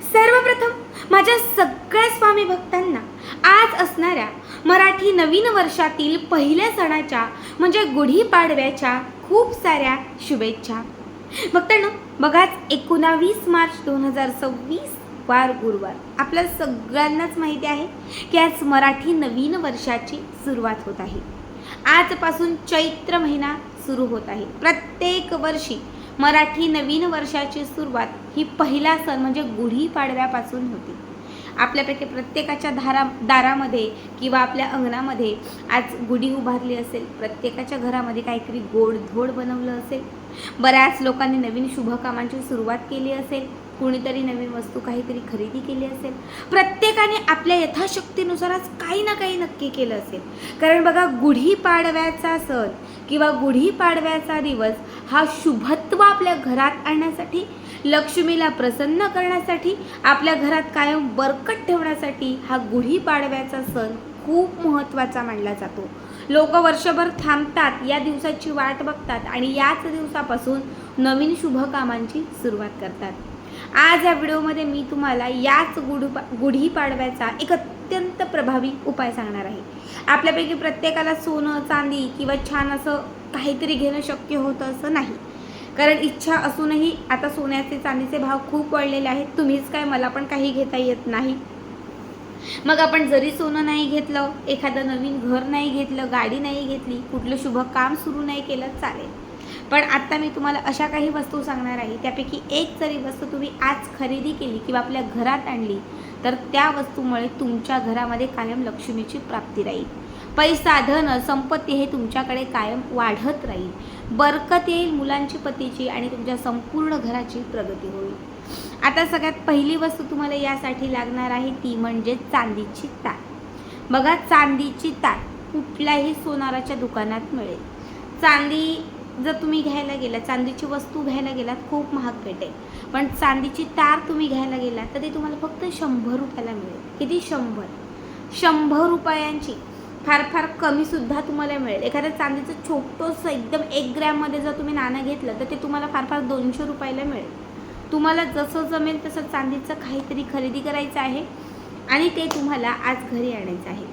सर्वप्रथम माझ्या सगळ्या स्वामी भक्तांना आज असणाऱ्या मराठी नवीन वर्षातील पहिल्या सणाच्या म्हणजे गुढीपाडव्याच्या खूप साऱ्या शुभेच्छा. भक्तांनो, बघाच 19 मार्च 2026 वार गुरुवार. आपल्या सगळ्यांनाच माहिती आहे की आज मराठी नवीन वर्षाची सुरुवात होत आहे. आजपासून चैत्र महिना सुरू होत आहे. प्रत्येक वर्षी मराठी नवीन वर्षाची सुरुवात ही पहिला सण म्हणजे गुढीपाडव्यापासून होते. आपल्यापैकी प्रत्येकाच्या दारामध्ये किंवा आपल्या अंगणामध्ये आज गुढी उभारली असेल. प्रत्येकाच्या घरामध्ये काहीतरी गोडधोड बनवलं असेल. बऱ्याच लोकांनी नवीन शुभकामांची सुरुवात केली असेल. कुणीतरी नवीन वस्तू काहीतरी खरेदी केली असेल. प्रत्येकाने आपल्या यथाशक्तीनुसार आज काही ना काही नक्की केलं असेल. कारण बघा, गुढीपाडव्याचा सण किंवा गुढीपाडव्याचा दिवस हा शुभत्व आपल्या घरात आणण्यासाठी, लक्ष्मीला प्रसन्न करण्यासाठी, आपल्या घरात कायम बरकत ठेवण्यासाठी हा गुढीपाडव्याचा सण खूप महत्त्वाचा मानला जातो. लोक वर्षभर थांबतात, या दिवसाची वाट बघतात आणि याच दिवसापासून नवीन शुभकामांची सुरुवात करतात. आज या व्हिडिओमध्ये मी तुम्हाला याच गुढीपाडव्याचा एक अत्यंत प्रभावी उपाय सांगणार आहे. आपल्यापैकी प्रत्येकाला सोनं, चांदी किंवा छान असं काहीतरी घेणं शक्य होतं असं नाही. कारण इच्छा असूनही आता सोन्याचे, चांदीचे भाव खूप वाढलेले आहेत. तुम्हीच काय, मला पण काही घेता येत नाही. मग आपण जरी सोनं नाही घेतलं, एखादं नवीन घर नाही घेतलं, गाडी नाही घेतली, कुठलं शुभ काम सुरू नाही केलं चालेल. पण आता मी तुम्हाला अशा काही वस्तू सांगणार आहे, त्यापैकी एक जरी वस्तू तुम्ही आज खरेदी केली किंवा आपल्या घरात आणली तर त्या वस्तूमुळे तुमच्या घरामध्ये कायम लक्ष्मीची प्राप्ती राहील. पैसा, धन, संपत्ती हे तुमच्याकडे कायम वाढत राहील. बरकत येईल मुलांची, पतीची आणि तुमच्या संपूर्ण घराची प्रगती होईल. आता सगळ्यात पहिली वस्तू तुम्हाला यासाठी लागणार आहे ती म्हणजे चांदीची ताट. बघा, चांदीची ताट कुठल्याही सोनाराच्या दुकानात मिळेल. चांदी जर तुम्ही घ्यायला गेलात, चांदीची वस्तू घ्यायला गेलात, खूप महाग भेटेल. पण चांदीची तार तुम्ही घ्यायला गेलात तर ती तुम्हाला फक्त 100 रुपयाला मिळेल. किती? 100 रुपयांची. फार कमीसुद्धा तुम्हाला मिळेल. एखाद्या चांदीचं छोटंसं एकदम 1 ग्रॅममध्ये जर तुम्ही नाणं घेतलं तर ते तुम्हाला फार 200 रुपयाला मिळेल. तुम्हाला जसं जमेल तसं चांदीचं काहीतरी खरेदी करायचं आहे आणि ते तुम्हाला आज घरी आणायचं आहे.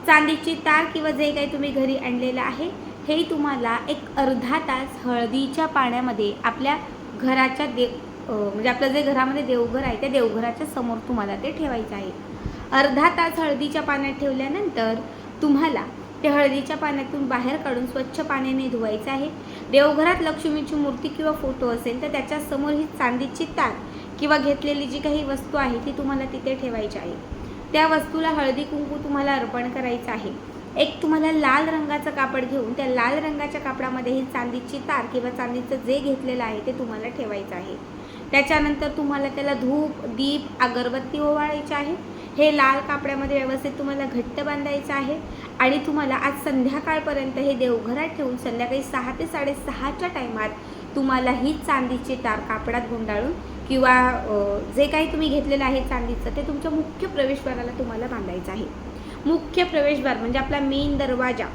चांदीची तार किंवा जे काही तुम्ही घरी आणलेलं आहे हे तुम्हाला एक अर्धा तास हळदीच्या पाण्यामध्ये आपल्या घराच्या म्हणजे आपलं जे घरामध्ये देवघर आहे त्या देवघराच्या समोर तुम्हाला ते ठेवायचं आहे. अर्धा तास हळदीच्या पाण्यात ठेवल्यानंतर तुम्हाला ते हळदीच्या पाण्यातून बाहेर काढून स्वच्छ पाण्याने धुवायचं आहे. देवघरात लक्ष्मीची मूर्ती किंवा फोटो असेल तर त्याच्या समोर ही चांदीची तार किंवा घेतलेली जी काही वस्तू आहे ती तुम्हाला तिथे ठेवायची आहे. त्या वस्तूला हळदी कुंकू तुम्हाला अर्पण करायचं आहे. एक तुम्हाला लाल रंगाचं कापड घेऊन त्या लाल रंगाच्या कापडामध्ये ही चांदीची तार किंवा चांदीचं जे घेतलेलं आहे ते तुम्हाला ठेवायचं आहे. त्याच्यानंतर तुम्हाला त्याला धूप, दीप, अगरबत्ती ओवाळायची आहे. हे लाल कापडामध्ये व्यवस्थित तुम्हाला घट्ट बांधायचं आहे आणि तुम्हाला आज संध्याकाळपर्यंत हे देवघरात ठेवून संध्याकाळी 6 ते 6:30च्या टायमात तुम्हाला ही चांदीची तार कापडात गुंडाळून किंवा जे काही तुम्ही घेतलेलं आहे चांदीचं ते तुमच्या मुख्य प्रवेशद्वाराला तुम्हाला बांधायचं आहे. मुख्य प्रवेशद्वार म्हणजे आपला मेन दरवाजा,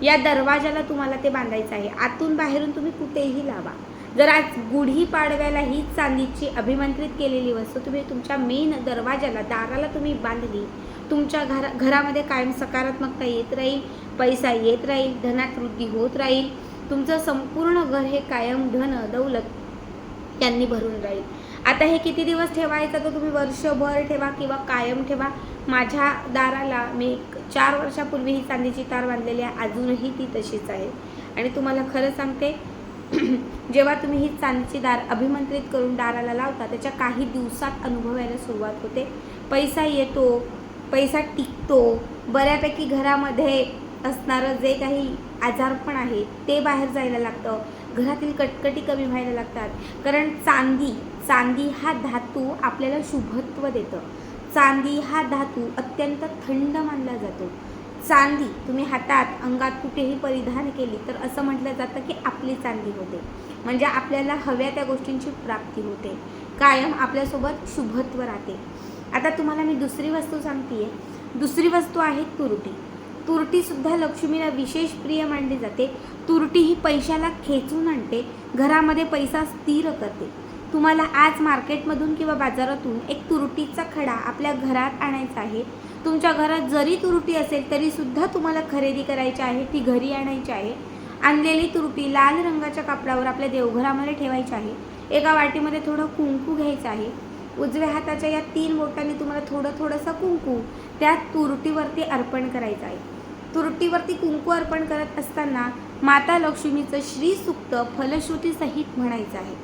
या दरवाजाला तुम्हाला ते बांधायचं आहे. आतून बाहेरून तुम्ही कुठेही लावा. जर आज गुढीपाडव्याला ही चांदीची अभिमंत्रित केलेली वस्तू तुम्ही तुमच्या मेन दरवाजाला, दाराला तुम्ही बांधली, तुमच्या घरामध्ये कायम सकारात्मकता येत राहील, पैसा येत राहील, धनात वृद्धी होत राहील. तुमचं संपूर्ण घर हे कायम धन, दौलत यांनी भरून राहील. आता हे किती दिवस ठेवायचं तर तुम्ही वर्षभर ठेवा किंवा कायम ठेवा. माझ्या दाराला मी 4 वर्षापूर्वी ही चांदीची तार बांधलेली आहे, अजूनही ती तशीच आहे. आणि तुम्हाला खरं सांगते, जेव्हा तुम्ही ही चांदीची दार अभिमंत्रित करून दाराला लावता त्याच्या काही दिवसात अनुभवायला सुरुवात होते. पैसा येतो, पैसा टिकतो. बऱ्यापैकी घरामध्ये असणारं जे काही आजारपण आहे ते बाहेर जायला लागतं. घरातील कटकटी कमी व्हायला लागतात. कारण चांदी हा धातू आपल्याला शुभत्व देतं. चांदी हा धातू अत्यंत थंड मानला जातो. चांदी तुम्ही हातात, अंगात कुठेही परिधान केली तर असं म्हटलं जातं की आपली चांदी होते. म्हणजे आपल्याला हव्या त्या गोष्टींची प्राप्ती होते. कायम आपल्यासोबत शुभत्व राहते. आता तुम्हाला मी दुसरी वस्तू सांगते. दुसरी वस्तू आहे तुरटी. तुरटीसुद्धा लक्ष्मीला विशेष प्रिय मानली जाते. तुरटी ही पैशाला खेचून आणते, घरामध्ये पैसा स्थिर करते. तुम्हाला आज मार्केटमधून किंवा बाजारातून एक तुरटीचा खडा आपल्या घरात आणायचा आहे. तुमच्या घरात जरी तुरटी असेल तरीसुद्धा तुम्हाला खरेदी करायची आहे, ती घरी आणायची आहे. आणलेली तुरटी लाल रंगाच्या कापडावर आपल्या देवघरामध्ये ठेवायची आहे. एका वाटीमध्ये थोडं कुंकू घ्यायचं आहे. उजव्या हाताच्या या 3 बोटांनी तुम्हाला थोडंसं कुंकू त्या तुरटीवरती अर्पण करायचं आहे. तुरटीवरती कुंकू अर्पण करत असताना माता लक्ष्मीचं श्रीसूक्त फलश्रुतीसहित म्हणायचं आहे.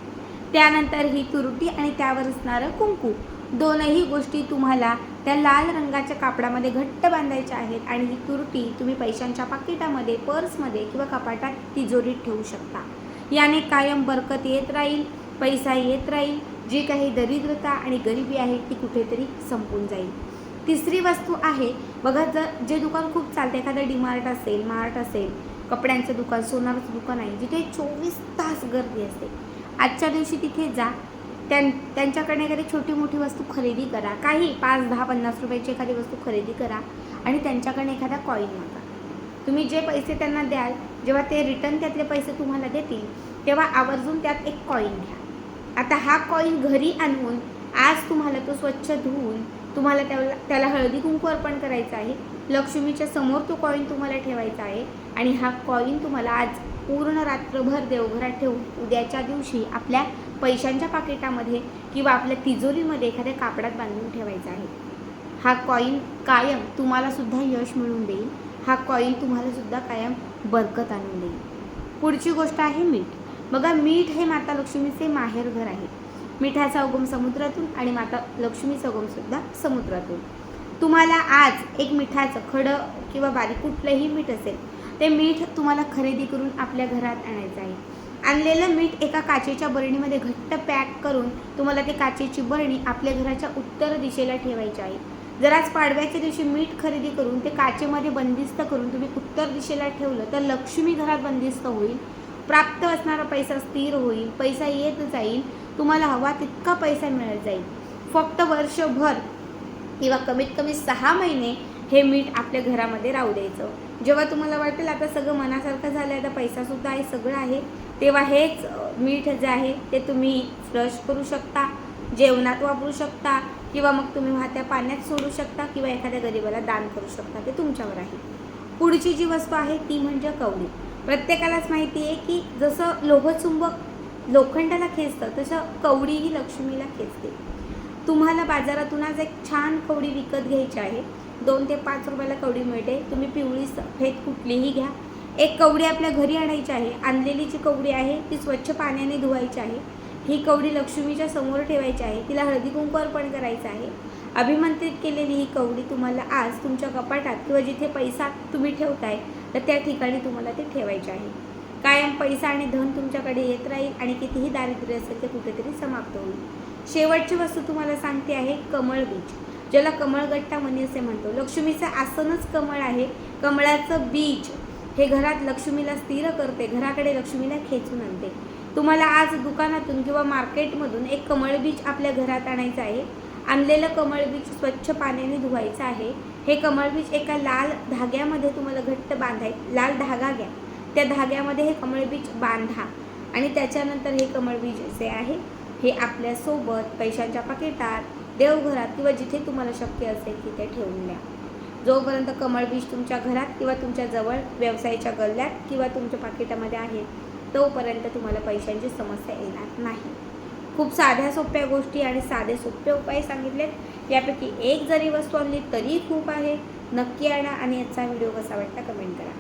त्यानंतर ही तुरटी आणि त्यावर असणारं कुंकू दोनही गोष्टी तुम्हाला त्या लाल रंगाच्या कापडामध्ये घट्ट बांधायच्या आहेत आणि ही तुरटी तुम्ही पैशांच्या पाकिटामध्ये, पर्समध्ये किंवा कपाटात तिजोरीत ठेवू शकता. याने कायम बरकत येत राहील, पैसा येत राहील. जी काही दरिद्रता आणि गरिबी आहे ती कुठेतरी संपून जाईल. तिसरी वस्तू आहे बघा, जर जे दुकान खूप चालते, एखादं डीमार्ट असेल, मार्ट असेल, कपड्यांचं दुकान, सोनाराचं दुकान आहे, जिथे 24 तास गर्दी असते, आजच्या दिवशी तिथे जा. त्यांच्याकडे एखादी छोटी मोठी वस्तू खरेदी करा. काही 5, 10, 50 रुपयाची एखादी वस्तू खरेदी करा आणि त्यांच्याकडे एखादा कॉईन मागा. तुम्ही जे पैसे त्यांना द्याल, जेव्हा ते रिटर्न त्यातले पैसे तुम्हाला देतील तेव्हा आवर्जून त्यात एक कॉईन घ्या. आता हा कॉईन घरी आणून आज तुम्हाला तो स्वच्छ धुवून तुम्हाला त्याला हळदी कुंकू अर्पण करायचं आहे. लक्ष्मीच्या समोर तो कॉईन तुम्हाला ठेवायचा आहे आणि हा कॉईन तुम्हाला आज पूर्ण रात्रभर देवघरात ठेवून उद्याच्या दिवशी आपल्या पैशांच्या पाकिटामध्ये किंवा आपल्या तिजोरीमध्ये एखाद्या कापडात बांधून ठेवायचा आहे. हा कॉईन कायम तुम्हाला सुद्धा यश मिळवून देईल. हा कॉईन तुम्हाला सुद्धा कायम बरकत आणून देईल. पुढची गोष्ट आहे मीठ. बघा, मीठ हे माता लक्ष्मीचे माहेरघर आहे. मिठाचा उगम समुद्रातून आणि माता लक्ष्मीचा उगम सुद्धा समुद्रातून. तुम्हाला आज एक मिठाचं खडं किंवा बारीक कुठलंही मीठ असेल, ते मीठ तुम्हाला खरेदी करून आपल्या घरात आणायचं आहे. आणलेलं मीठ एका काचेच्या बरणीमध्ये घट्ट पॅक करून तुम्हाला ते काचेची बरणी आपल्या घराच्या उत्तर दिशेला ठेवायची आहे. जर आज पाडव्याच्या दिवशी मीठ खरेदी करून ते काचेमध्ये बंदिस्त करून तुम्ही उत्तर दिशेला ठेवलं तर लक्ष्मी घरात बंदिस्त होईल. प्राप्त असणारा पैसा स्थिर होईल, पैसा येत जाईल, तुम्हाला हवा तितका पैसा मिळत जाईल. फक्त वर्षभर किंवा कमीत कमी 6 महिने हे मीठ आपल्या घरामध्ये राहू द्यायचं. जेव्हा तुम्हाला वाटेल आता सगळं मनासारखं झालं, आता पैसासुद्धा आहे, सगळं आहे, तेव्हा हेच मीठ जे आहे ते तुम्ही फ्लश करू शकता, जेवणात वापरू शकता किंवा मग तुम्ही वाहत्या पाण्यात सोडू शकता किंवा एखाद्या गरिबाला दान करू शकता. ते तुमच्यावर आहे. पुढची जी वस्तू आहे ती म्हणजे कवडी. प्रत्येकालाच माहिती आहे की जसं लोहचुंबक लोखंडाला खेचतं तसं कवडी ही लक्ष्मीला खेचते. तुम्हाला बाजारातून आज एक छान कवडी विकत घ्यायची आहे. 2 ते 5 रुपयाला कवडी मिळते. तुम्ही पिवळी सफेद कुठलीही घ्या. एक कवडी आपल्या घरी आणायची आहे. आणलेली जी कवडी आहे ती स्वच्छ पाण्याने धुवायची आहे. ही कवडी लक्ष्मीच्या समोर ठेवायची आहे. तिला हळदी कुंकू अर्पण करायचं आहे. अभिमंत्रित केलेली ही कवडी तुम्हाला आज तुमच्या कपाटात किंवा जिथे पैसा तुम्ही ठेवताय तर त्या ठिकाणी तुम्हाला ते ठेवायचे आहे. कायम पैसा आणि धन तुमच्याकडे येत राहील आणि कितीही दारिद्र्य असेल ते कुठेतरी समाप्त होईल. शेवटची वस्तू तुम्हाला सांगते आहे कमळ बीज, ज्याला कमळगट्टा मणी असे म्हणतो. लक्ष्मीचं आसनच कमळ आहे. कमळाचं बीज हे घरात लक्ष्मीला स्थिर करते, घराकडे लक्ष्मीला खेचून आणते. तुम्हाला आज दुकानातून किंवा मार्केटमधून एक कमळ बीज आपल्या घरात आणायचं आहे. आणलेलं कमळ बीज स्वच्छ पाण्याने धुवायचं आहे. हे कमळ बीज एका लाल धाग्यामध्ये तुम्हाला घट्ट बांधायचं. लाल धागा घ्या, त्या धाग्यामध्ये हे कमळ बीज बांधा आणि त्याच्यानंतर हे कमळ बीज जे आहे हे आपल्यासोबत पैशांच्या पाकिटात, देवघरात किंवा जिथे तुम्हाला शक्य असेल तिथे ठेवून द्या. जोपर्यंत कमळ बीज तुमच्या घरात किंवा तुमच्या जवळ व्यवसायाच्या गल्ल्यात किंवा तुमच्या पाकिटामध्ये आहे तोपर्यंत तुम्हाला पैशांची समस्या येणार नाही. खूप साध्या सोप्या गोष्टी आणि साधे सोपे उपाय सांगितलेत. यापैकी एक जरी वस्तू आणली तरी खूप आहे. नक्की आणा आणि याचा व्हिडिओ कसा वाटला कमेंट करा.